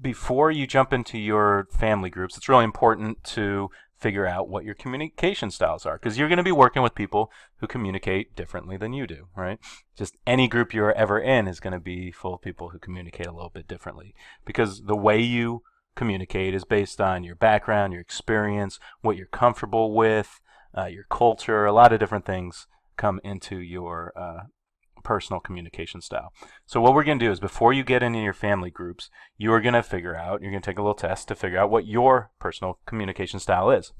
before you jump into your family groups, it's really important to figure out what your communication styles are, because you're going to be working with people who communicate differently than you do, right? Just any group you're ever in is going to be full of people who communicate a little bit differently, because the way you communicate is based on your background, your experience, what you're comfortable with, your culture. A lot of different things come into your personal communication style. So what we're going to do is, before you get into your family groups, you are going to figure out, you're going to take a little test to figure out what your personal communication style is.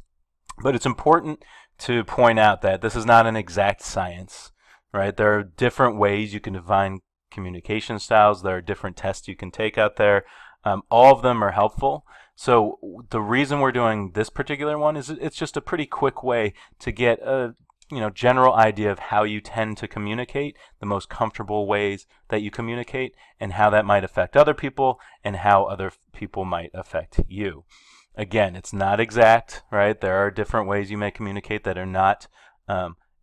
But it's important to point out that this is not an exact science, right? There are different ways you can define communication styles. There are different tests you can take out there. All of them are helpful. So the reason we're doing this particular one is it's just a pretty quick way to get a general idea of how you tend to communicate, the most comfortable ways that you communicate, and how that might affect other people and how other people might affect you. Again, it's not exact, right? There are different ways you may communicate that are not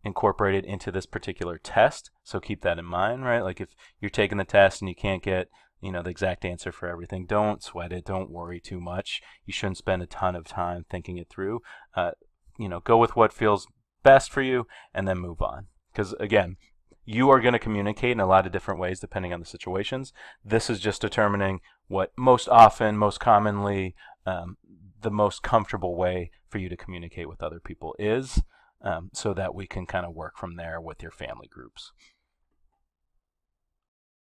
incorporated into this particular test, so keep that in mind, right? Like if you're taking the test and you can't get the exact answer for everything, don't sweat it, don't worry too much. You shouldn't spend a ton of time thinking it through. Go with what feels best for you and then move on. Because again, you are going to communicate in a lot of different ways depending on the situations. This is just determining what most often, most commonly, the most comfortable way for you to communicate with other people is, so that we can kind of work from there with your family groups.